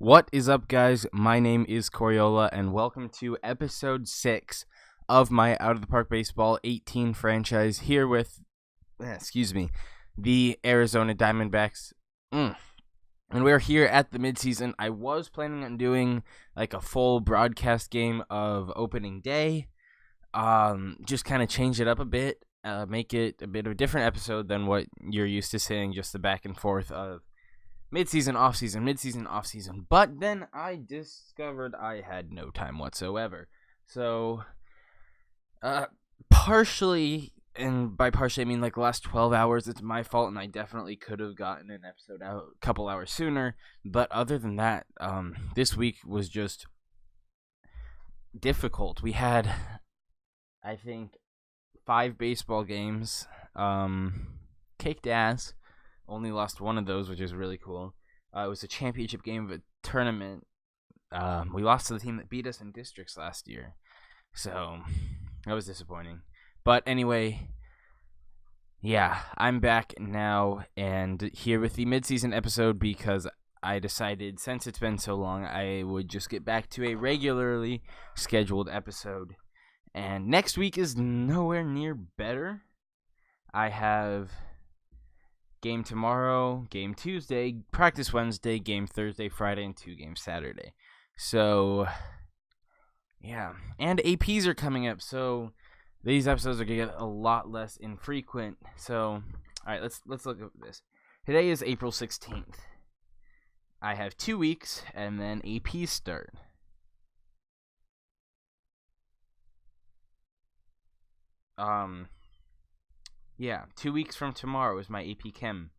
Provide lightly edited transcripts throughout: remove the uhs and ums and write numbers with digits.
What is up, guys? My name is Coriola, and welcome to episode 6 of my Out of the Park Baseball 18 franchise here with, the Arizona Diamondbacks. And we're here at the midseason. I was planning on doing like a full broadcast game of opening day, just kind of change it up a bit, make it a bit of a different episode than what you're used to seeing, just the back and forth of midseason, off-season. But then I discovered I had no time whatsoever. So, partially, and by partially I mean like the last 12 hours, it's my fault, and I definitely could have gotten an episode out a couple hours sooner. But other than that, this week was just difficult. We had, I think, 5 baseball games, kicked ass. Only lost one of those, which is really cool. It was a championship game of a tournament. We lost to the team that beat us in districts last year. So, that was disappointing. But anyway, yeah, I'm back now and here with the midseason episode because I decided since it's been so long, I would just get back to a regularly scheduled episode. And next week is nowhere near better. I have game tomorrow, game Tuesday, practice Wednesday, game Thursday, Friday, and 2 games Saturday. So, yeah. And APs are coming up, so these episodes are going to get a lot less infrequent. So, alright, let's look at this. Today is April 16th. I have 2 weeks, and then APs start. Yeah, 2 weeks from tomorrow is my AP Chem.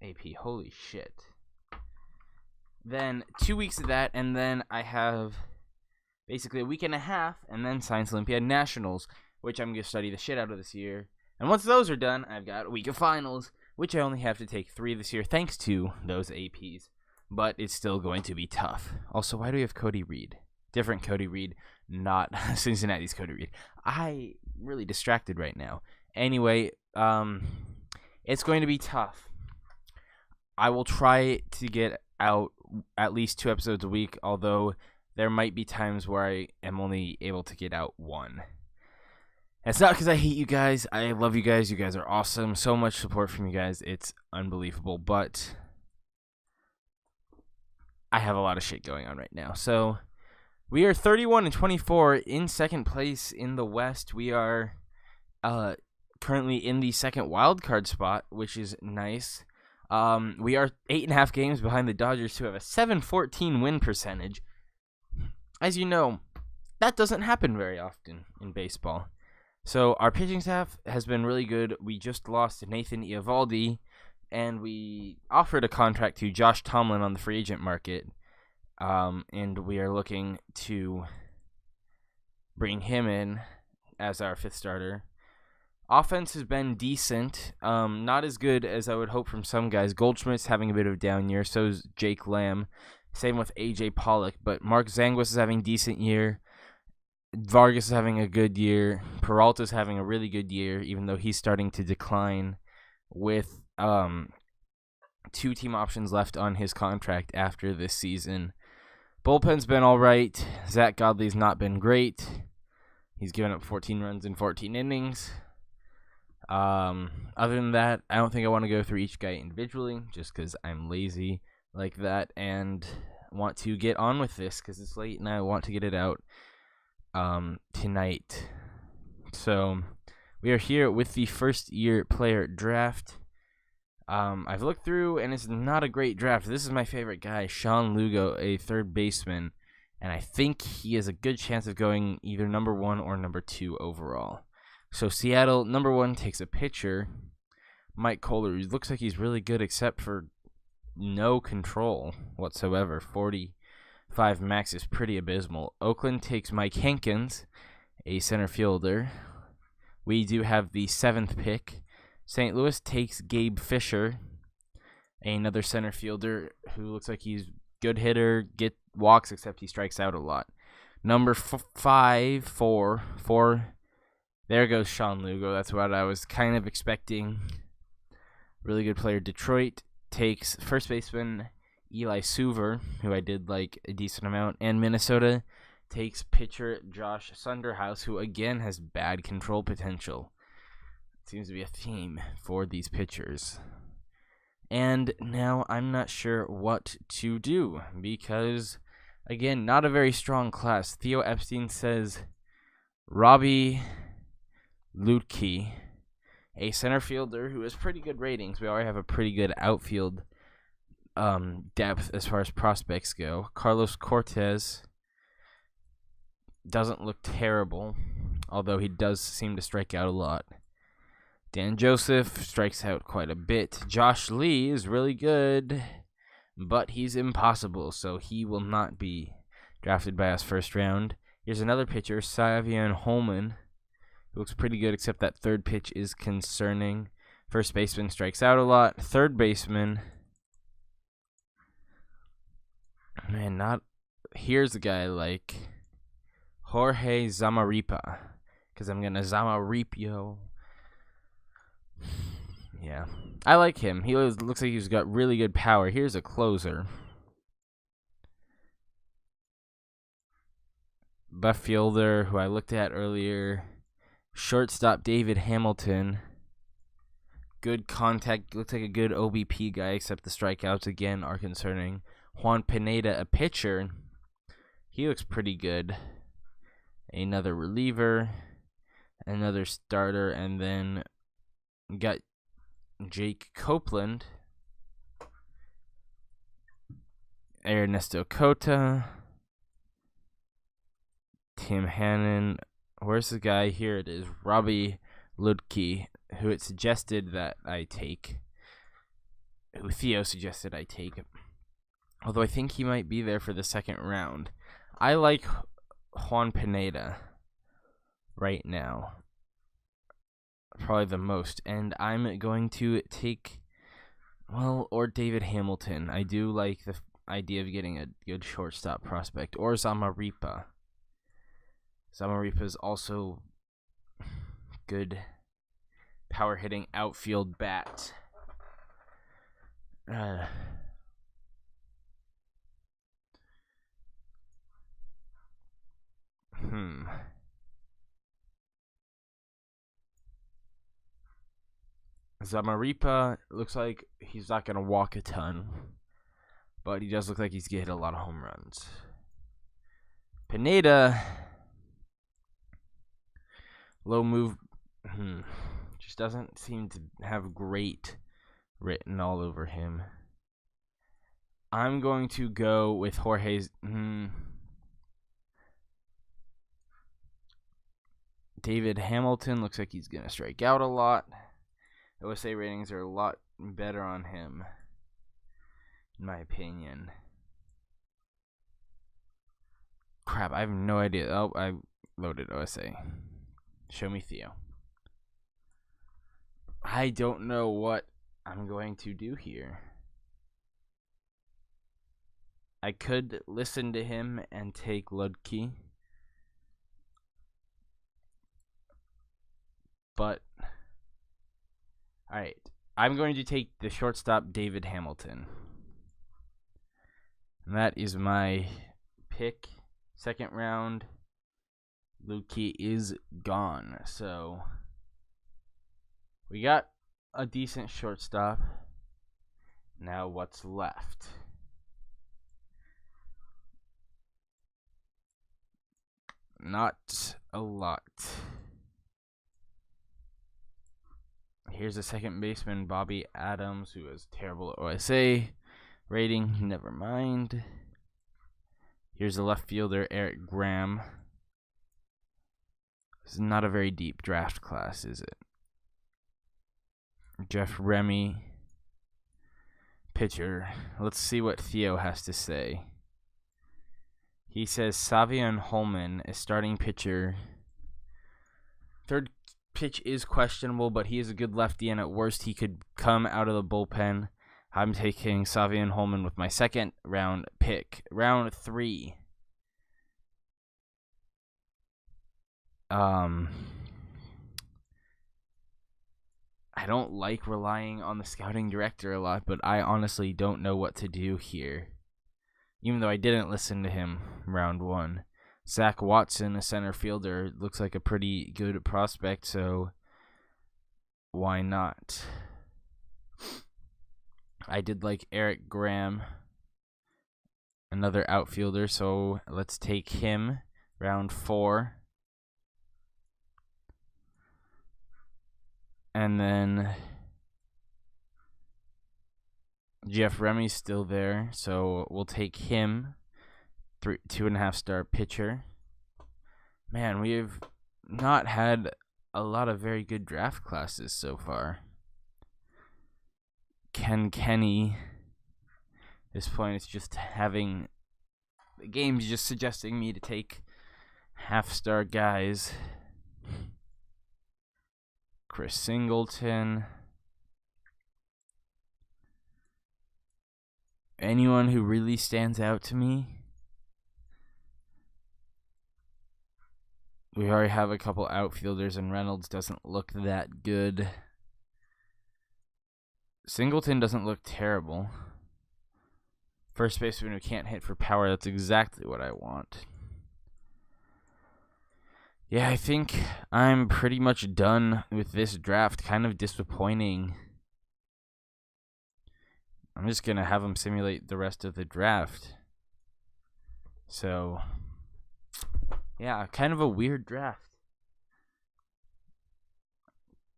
AP, holy shit. Then 2 weeks of that, and then I have basically a week and a half, and then Science Olympiad Nationals, which I'm going to study the shit out of this year. And once those are done, I've got a week of finals, which I only have to take 3 this year, thanks to those APs. But it's still going to be tough. Also, why do we have Cody Reed? Different Cody Reed, not Cincinnati's Cody Reed. I'm really distracted right now. Anyway, it's going to be tough. I will try to get out at least 2 episodes a week, although there might be times where I am only able to get out 1. It's not because I hate you guys. I love you guys. You guys are awesome. So much support from you guys. It's unbelievable. But I have a lot of shit going on right now. So we are 31-24 in second place in the West. We are currently in the second wild card spot, which is nice. We are 8.5 games behind the Dodgers, who have a .714 win percentage. As you know, that doesn't happen very often in baseball. So our pitching staff has been really good. We just lost Nathan Eovaldi, and we offered a contract to Josh Tomlin on the free agent market. And we are looking to bring him in as our 5th starter. Offense has been decent, not as good as I would hope from some guys. Goldschmidt's having a bit of a down year, so is Jake Lamb. Same with A.J. Pollock, but Mark Zanguis is having a decent year. Vargas is having a good year. Peralta's having a really good year, even though he's starting to decline with 2 team options left on his contract after this season. Bullpen's been all right. Zach Godley's not been great. He's given up 14 runs in 14 innings. Other than that, I don't think I want to go through each guy individually, just because I'm lazy like that and want to get on with this because it's late and I want to get it out tonight. So we are here with the first year player draft. I've looked through and it's not a great draft. This is my favorite guy, Sean Lugo, a third baseman, and I think he has a good chance of going either number 1 or number 2 overall. So Seattle, number 1, takes a pitcher, Mike Kohler. He looks like he's really good except for no control whatsoever. 45 max is pretty abysmal. Oakland takes Mike Hankins, a center fielder. We do have the 7th pick. St. Louis takes Gabe Fisher, another center fielder who looks like he's good hitter, get walks, except he strikes out a lot. Number 4. There goes Sean Lugo. That's what I was kind of expecting. Really good player. Detroit takes first baseman Eli Suver, who I did like a decent amount, and Minnesota takes pitcher Josh Sunderhouse, who again has bad control potential. Seems to be a theme for these pitchers. And now I'm not sure what to do because, again, not a very strong class. Theo Epstein says Robbie Lutke, a center fielder who has pretty good ratings. We already have a pretty good outfield depth as far as prospects go. Carlos Cortez doesn't look terrible, although he does seem to strike out a lot. Dan Joseph strikes out quite a bit. Josh Lee is really good, but he's impossible, so he will not be drafted by us first round. Here's another pitcher, Savion Holman, who looks pretty good, except that third pitch is concerning. First baseman strikes out a lot. Third baseman, man, not. Here's a guy like Jorge Zamaripa, because I'm gonna Zamaripio. Yeah, I like him. He looks like he's got really good power. Here's a closer. Left fielder, who I looked at earlier. Shortstop, David Hamilton. Good contact. Looks like a good OBP guy, except the strikeouts, again, are concerning. Juan Pineda, a pitcher. He looks pretty good. Another reliever. Another starter, and then got Jake Copeland, Ernesto Cota, Tim Hannon. Where's the guy? Here it is, Robbie Ludke, who it suggested that I take, who Theo suggested I take, although I think he might be there for the second round. I like Juan Pineda right now, probably the most, and I'm going to take, or David Hamilton. I do like the idea of getting a good shortstop prospect, or Zamaripa. Zamaripa is also good power hitting outfield bat. Zamaripa looks like he's not going to walk a ton, but he does look like he's going to hit a lot of home runs. Pineda, low move, just doesn't seem to have great written all over him. I'm going to go with Jorge's. David Hamilton looks like he's going to strike out a lot. OSA ratings are a lot better on him, in my opinion. Crap, I have no idea. Oh, I loaded OSA. Show me Theo. I don't know what I'm going to do here. I could listen to him and take Ludke, but alright, I'm going to take the shortstop David Hamilton. And that is my pick. Second round, Ludke is gone. So we got a decent shortstop. Now what's left? Not a lot. Here's a second baseman, Bobby Adams, who has terrible OSA rating. Never mind. Here's a left fielder, Eric Graham. This is not a very deep draft class, is it? Jeff Remy, pitcher. Let's see what Theo has to say. He says Savion Holman, a starting pitcher. Third pitch is questionable, but he is a good lefty, and at worst, he could come out of the bullpen. I'm taking Savion Holman with my second round pick. Round 3. I don't like relying on the scouting director a lot, but I honestly don't know what to do here. Even though I didn't listen to him round 1. Zach Watson, a center fielder, looks like a pretty good prospect, so why not? I did like Eric Graham, another outfielder, so let's take him round 4. And then Jeff Remy's still there, so we'll take him. 2.5-star pitcher. Man, we've not had a lot of very good draft classes so far. Ken Kenny. At this point, it's just having the game's just suggesting me to take half-star guys. Chris Singleton. Anyone who really stands out to me? We already have a couple outfielders, and Reynolds doesn't look that good. Singleton doesn't look terrible. First baseman who can't hit for power, that's exactly what I want. Yeah, I think I'm pretty much done with this draft. Kind of disappointing. I'm just going to have him simulate the rest of the draft. So, yeah, kind of a weird draft.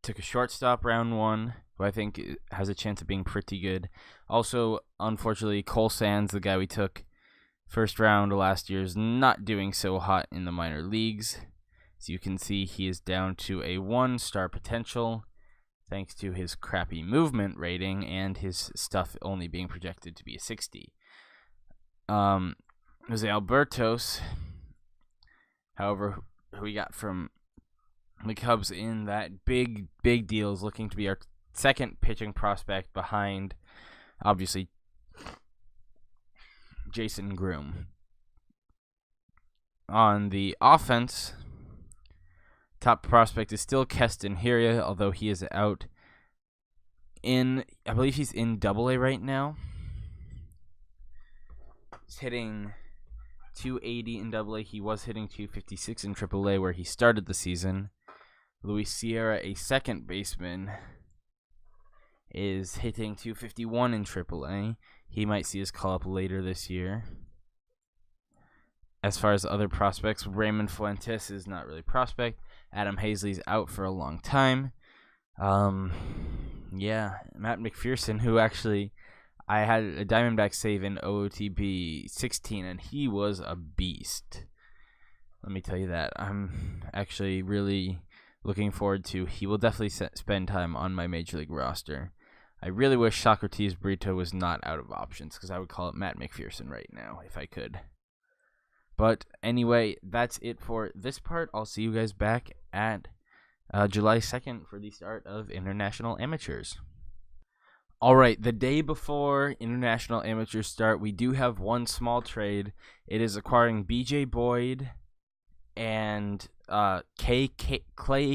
Took a shortstop round 1, who I think has a chance of being pretty good. Also, unfortunately, Cole Sands, the guy we took first round last year, is not doing so hot in the minor leagues. As you can see, he is down to a 1-star potential, thanks to his crappy movement rating and his stuff only being projected to be a 60. Jose Albertos, however, who we got from the Cubs in that big deal, is looking to be our second pitching prospect behind, obviously, Jason Groom. On the offense, top prospect is still Keston Hiria, although he is out in, I believe he's in Double-A right now. He's hitting 280 in Double-A. He was hitting 256 in Triple-A where he started the season. Luis Sierra, a second baseman, is hitting 251 in Triple-A. He might see his call up later this year. As far as other prospects, Raymond Fuentes is not really a prospect. Adam Hazley's out for a long time. Yeah, Matt McPherson, who actually, I had a Diamondback save in OOTB 16, and he was a beast. Let me tell you that. I'm actually really looking forward to, he will definitely spend time on my Major League roster. I really wish Socrates Brito was not out of options, because I would call it Matt McPherson right now, if I could. But anyway, that's it for this part. I'll see you guys back at July 2nd for the start of International Amateurs. All right, the day before International Amateurs start, we do have one small trade. It is acquiring BJ Boyd and Clay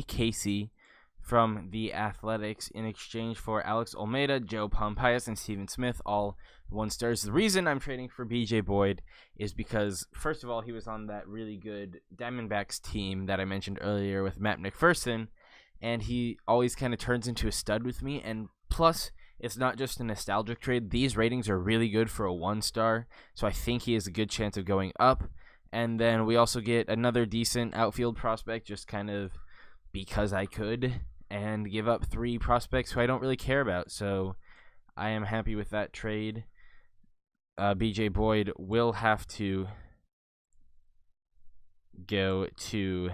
Casey from the Athletics in exchange for Alex Olmeda, Joe Pompeyes, and Steven Smith, all 1-stars. The reason I'm trading for BJ Boyd is because, first of all, he was on that really good Diamondbacks team that I mentioned earlier with Matt McPherson, and he always kind of turns into a stud with me, and plus, it's not just a nostalgic trade. These ratings are really good for a 1-star, so I think he has a good chance of going up. And then we also get another decent outfield prospect, just kind of because I could, and give up 3 prospects who I don't really care about. So I am happy with that trade. BJ Boyd will have to go to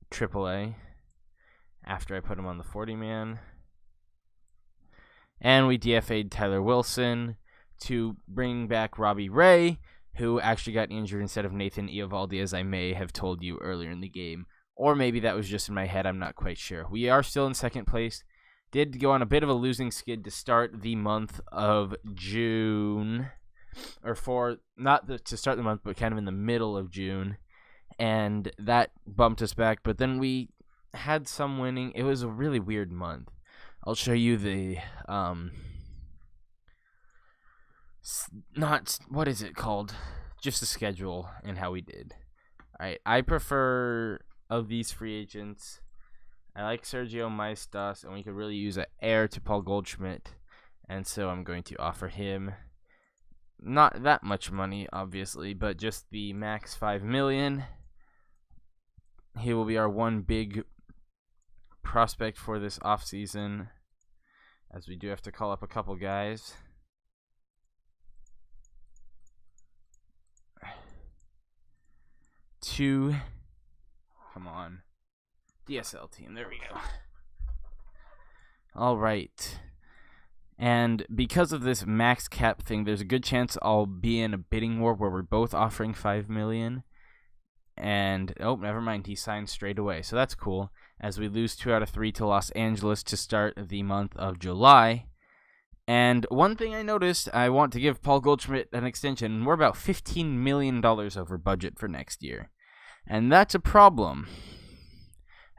AAA after I put him on the 40-man. And we DFA'd Tyler Wilson to bring back Robbie Ray, who actually got injured instead of Nathan Eovaldi, as I may have told you earlier in the game. Or maybe that was just in my head, I'm not quite sure. We are still in second place. Did go on a bit of a losing skid to start the month of June. Or to start the month, but kind of in the middle of June. and that bumped us back. But then we had some winning. It was a really weird month. I'll show you the not what is it called? Just the schedule and how we did. All right, I prefer of these free agents. I like Sergio Maestas, and we could really use an heir to Paul Goldschmidt, and so I'm going to offer him not that much money, obviously, but just the max $5 million. He will be our one big prospect for this offseason, as we do have to call up a couple guys. Come on. DSL team, there we go. All right. And because of this max cap thing, there's a good chance I'll be in a bidding war where we're both offering $5 million. And, oh, never mind, he signed straight away. So that's cool, as we lose 2 out of 3 to Los Angeles to start the month of July. And one thing I noticed, I want to give Paul Goldschmidt an extension. We're about $15 million over budget for next year. And that's a problem,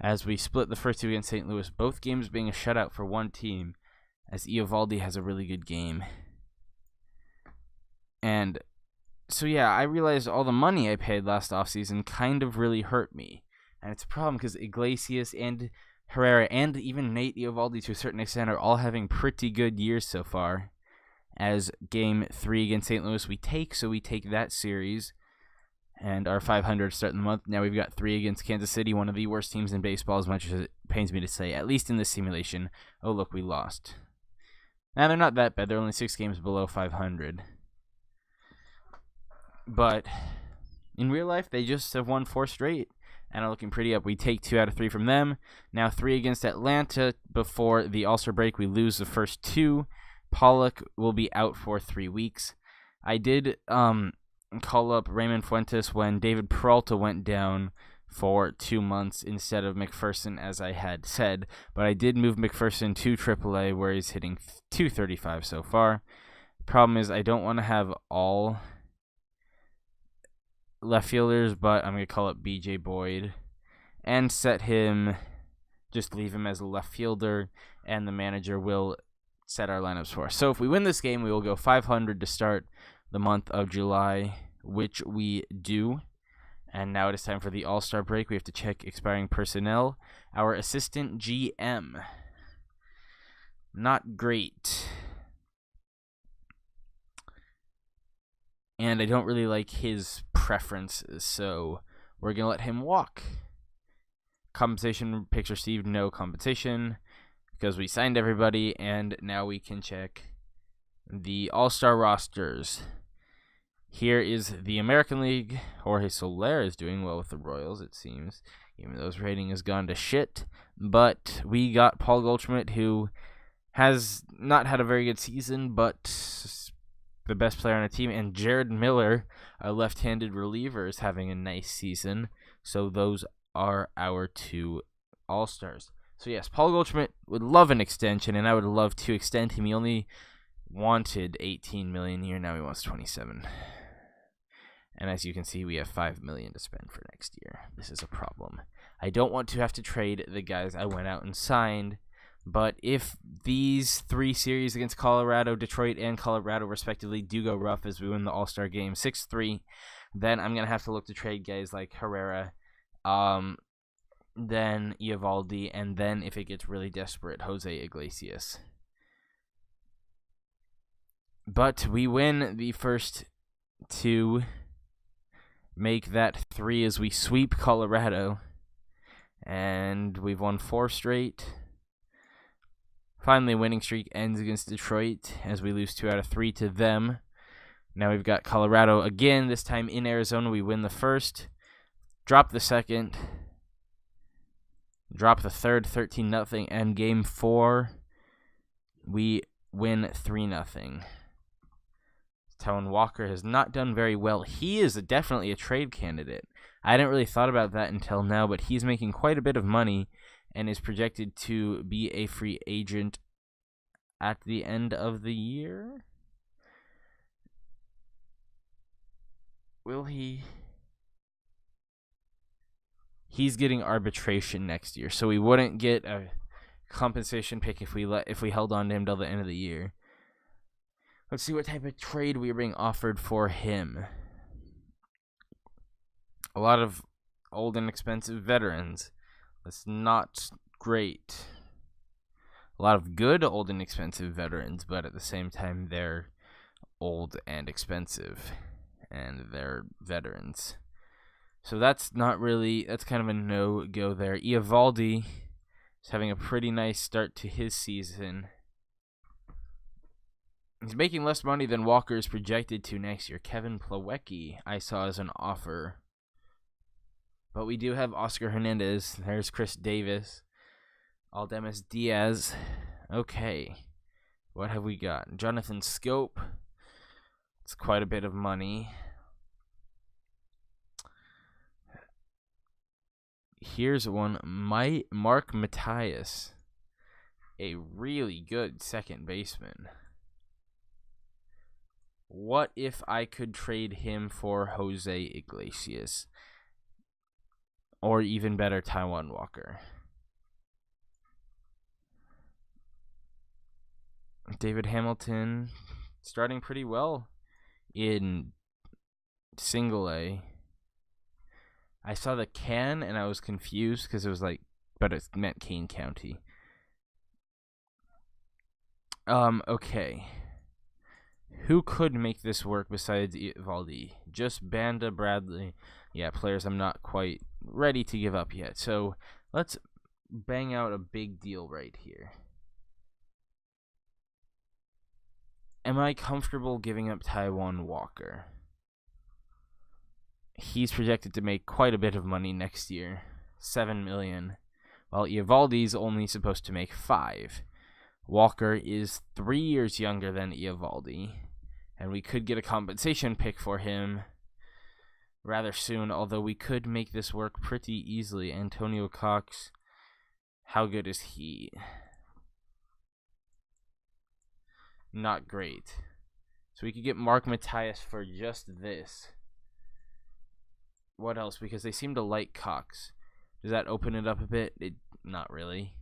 as we split the first 2 against St. Louis, both games being a shutout for one team, as Eovaldi has a really good game. And so, yeah, I realized all the money I paid last offseason kind of really hurt me. And it's a problem because Iglesias and Herrera and even Nate Eovaldi, to a certain extent, are all having pretty good years so far. As Game 3 against St. Louis we take that series. And our 500 start in the month. Now we've got 3 against Kansas City, one of the worst teams in baseball, as much as it pains me to say, at least in this simulation. Oh, look, we lost. Now, they're not that bad. They're only 6 games below 500. But in real life, they just have won 4 straight and are looking pretty up. We take 2 out of 3 from them. Now 3 against Atlanta before the All-Star break. We lose the first 2. Pollock will be out for 3 weeks. I did call up Raymond Fuentes when David Peralta went down for 2 months instead of McPherson, as I had said. But I did move McPherson to AAA, where he's hitting .235 so far. Problem is, I don't want to have all left fielders, but I'm going to call up BJ Boyd and set him, just leave him as a left fielder, and the manager will set our lineups for us. So if we win this game, we will go 500 to start the month of July, which we do. And now it is time for the All-Star break. We have to check expiring personnel. Our assistant GM, not great. And I don't really like his preferences, so we're going to let him walk. Compensation picks received, no compensation, because we signed everybody, and now we can check the All-Star rosters. Here is the American League. Jorge Soler is doing well with the Royals, it seems, even though his rating has gone to shit. But we got Paul Goldschmidt, who has not had a very good season, but the best player on the team, and Jared Miller, a left-handed reliever, is having a nice season. So those are our 2 All-Stars. So yes, Paul Goldschmidt would love an extension, and I would love to extend him. He only wanted $18 million a year, now he wants $27. And as you can see, we have $5 million to spend for next year. This is a problem. I don't want to have to trade the guys I went out and signed. But if these 3 series against Colorado, Detroit, and Colorado, respectively, do go rough as we win the All-Star game 6-3, then I'm going to have to look to trade guys like Herrera, then Eovaldi, and then, if it gets really desperate, Jose Iglesias. But we win the first 2, make that 3 as we sweep Colorado, and we've won 4 straight. Finally, winning streak ends against Detroit as we lose 2 out of 3 to them. Now we've got Colorado again, this time in Arizona. We win the first, drop the second, drop the third, 13-0, and game 4, we win 3-0. Taijuan Walker has not done very well. He is definitely a trade candidate. I hadn't really thought about that until now, but he's making quite a bit of money and is projected to be a free agent at the end of the year. Will he? he's getting arbitration next year, so we wouldn't get a compensation pick if we held on to him till the end of the year. Let's see what type of trade we are being offered for him. A lot of old and expensive veterans. That's not great. A lot of good old and expensive veterans, but at the same time they're old and expensive, and they're veterans. So that's kind of a no-go there. Eovaldi is having a pretty nice start to his season. He's making less money than Walker is projected to next year. Kevin Plawecki I saw as an offer. But we do have Oscar Hernandez. There's Chris Davis. Aldemus Diaz. Okay. What have we got? Jonathan Scope. It's quite a bit of money. Here's one. Mark Matthias. A really good second baseman. What if I could trade him for Jose Iglesias? Or even better, Taijuan Walker. David Hamilton starting pretty well in Single A. I saw the can and I was confused because it was but it meant Kane County. Okay. Who could make this work besides Eovaldi? Just Banda, Bradley. Yeah, players I'm not quite ready to give up yet. So let's bang out a big deal right here. Am I comfortable giving up Taijuan Walker? He's projected to make quite a bit of money next year, $7 million, while Eovaldi's only supposed to make $5 million. Walker is 3 years younger than Eovaldi, and we could get a compensation pick for him rather soon, although we could make this work pretty easily. Antonio Cox, how good is he? Not great. So we could get Mark Matthias for just this. What else? Because they seem to like Cox. Does that open it up a bit? Not really.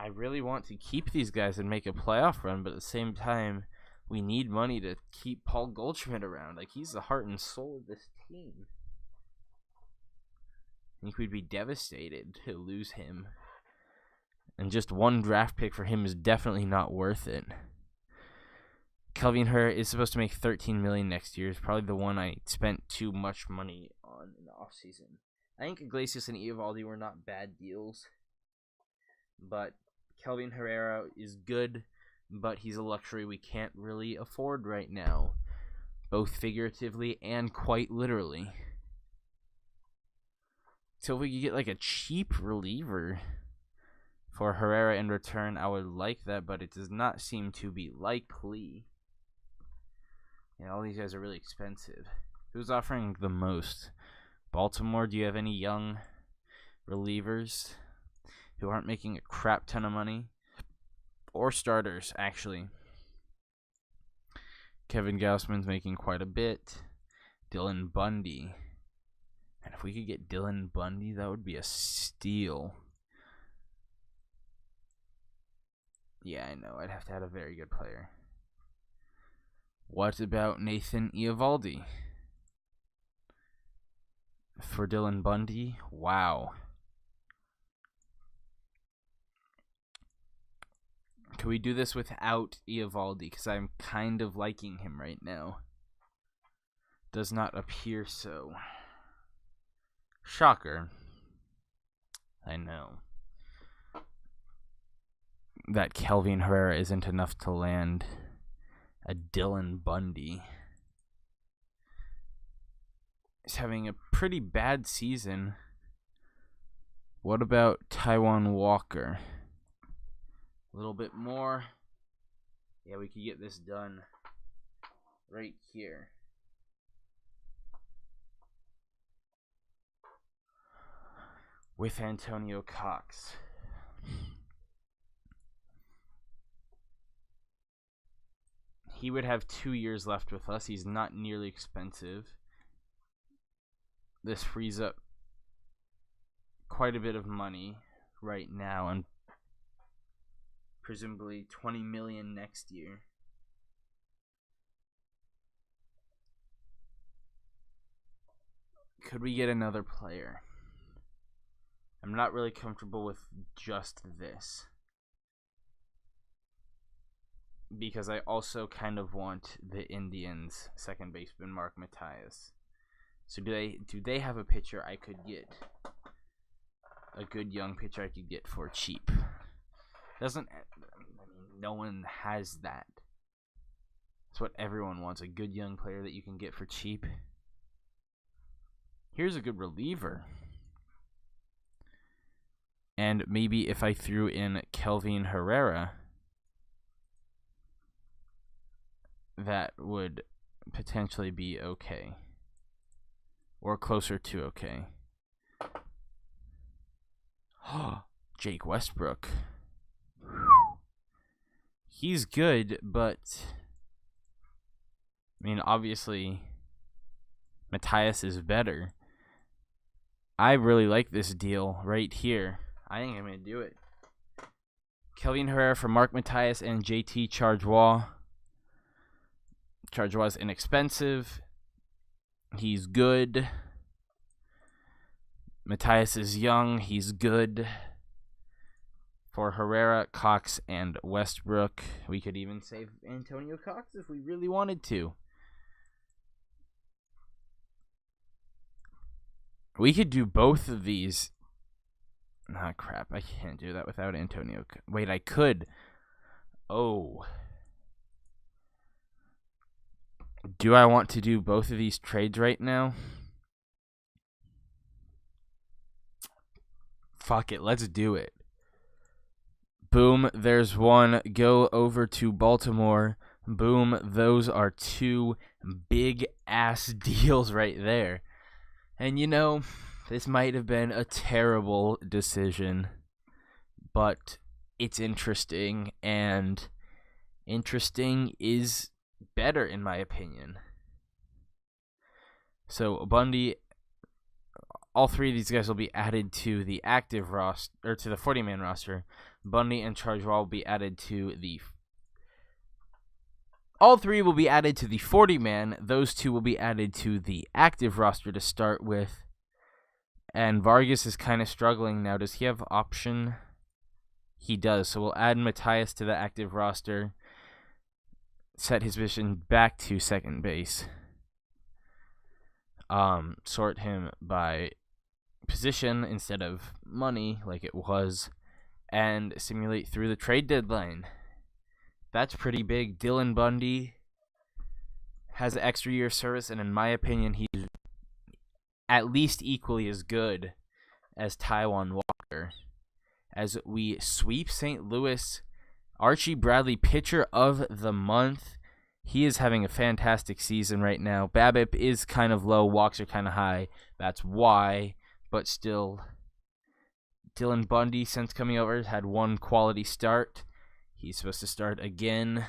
I really want to keep these guys and make a playoff run, but at the same time, we need money to keep Paul Goldschmidt around. He's the heart and soul of this team. I think we'd be devastated to lose him. And just one draft pick for him is definitely not worth it. Kelvin Herrera is supposed to make $13 million next year. It's probably the one I spent too much money on in the offseason. I think Iglesias and Eovaldi were not bad deals. But Kelvin Herrera is good, but he's a luxury we can't really afford right now. Both figuratively and quite literally. So if we could get a cheap reliever for Herrera in return, I would like that, but it does not seem to be likely. Yeah, all these guys are really expensive. Who's offering the most? Baltimore, do you have any young relievers who aren't making a crap ton of money? Or starters, actually. Kevin Gausman's making quite a bit. Dylan Bundy. And if we could get Dylan Bundy, that would be a steal. Yeah, I know. I'd have to have a very good player. What about Nathan Eovaldi? For Dylan Bundy? Wow. Can we do this without Eovaldi? Because I'm kind of liking him right now. Does not appear so. Shocker. I know. That Kelvin Herrera isn't enough to land a Dylan Bundy. He's having a pretty bad season. What about Taijuan Walker? A little bit more. Yeah, we could get this done right here. With Antonio Cox. He would have 2 years left with us. He's not nearly expensive. This frees up quite a bit of money right now, and presumably $20 million next year. Could we get another player? I'm not really comfortable with just this, because I also kind of want the Indians' second baseman Mark Mathias. So do they have a pitcher I could get? A good young pitcher I could get for cheap. No one has that. That's what everyone wants, a good young player that you can get for cheap. Here's a good reliever. And maybe if I threw in Kelvin Herrera, that would potentially be okay. Or closer to okay. Jake Westbrook. He's good, but I mean, obviously Mathias is better. I really like this deal right here. I think I'm going to do it. Kelvin Herrera for Mark Mathias and JT Chargois. Chargois is inexpensive. He's good. Mathias is young. He's good. For Herrera, Cox, and Westbrook. We could even save Antonio Cox if we really wanted to. We could do both of these. Ah, crap. I can't do that without Antonio. Wait, I could. Oh. Do I want to do both of these trades right now? Fuck it. Let's do it. Boom. There's one. Go over to Baltimore. Boom. Those are two big-ass deals right there. And, you know, this might have been a terrible decision, but it's interesting, and interesting is better in my opinion. So Bundy, all three of these guys will be added to the active roster, or to the 40-man roster. Bundy and Chargois will be added to the... All three will be added to the 40-man. Those two will be added to the active roster to start with. And Vargas is kind of struggling now. Does he have option? He does. So we'll add Mathias to the active roster. Set his position back to second base. Sort him by position instead of money like it was. And simulate through the trade deadline. That's pretty big. Dylan Bundy has an extra year of service, and in my opinion, he's at least equally as good as Taijuan Walker. As we sweep St. Louis, Archie Bradley, pitcher of the month. He is having a fantastic season right now. BABIP is kind of low. Walks are kind of high. That's why. But still, Dylan Bundy, since coming over, has had one quality start. He's supposed to start again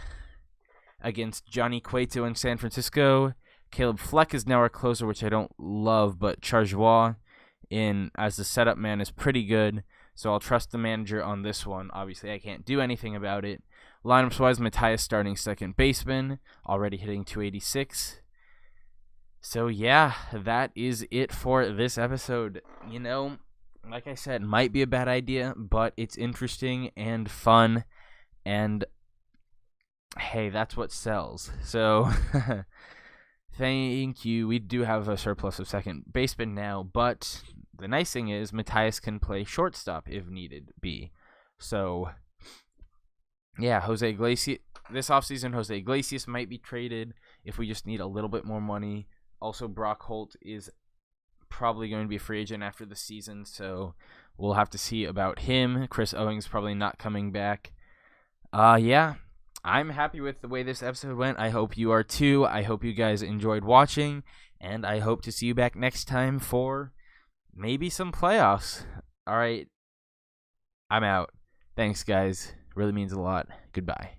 against Johnny Cueto in San Francisco. Caleb Fleck is now our closer, which I don't love, but Chargois as the setup man is pretty good, so I'll trust the manager on this one. Obviously, I can't do anything about it. Lineups-wise, Mathias starting second baseman, already hitting 286. So, yeah, that is it for this episode. You know, like I said, might be a bad idea, but it's interesting and fun. And, hey, that's what sells. So, thank you. We do have a surplus of second baseman now, but the nice thing is Mathias can play shortstop if needed be. So, yeah, Jose Iglesias. This offseason, Jose Iglesias might be traded if we just need a little bit more money. Also, Brock Holt is probably going to be a free agent after the season, so we'll have to see about him. Chris Owings probably not coming back. Yeah, I'm happy with the way this episode went. I hope you are too. I hope you guys enjoyed watching, and I hope to see you back next time for maybe some playoffs. All right, I'm out. Thanks, guys. Really means a lot. Goodbye.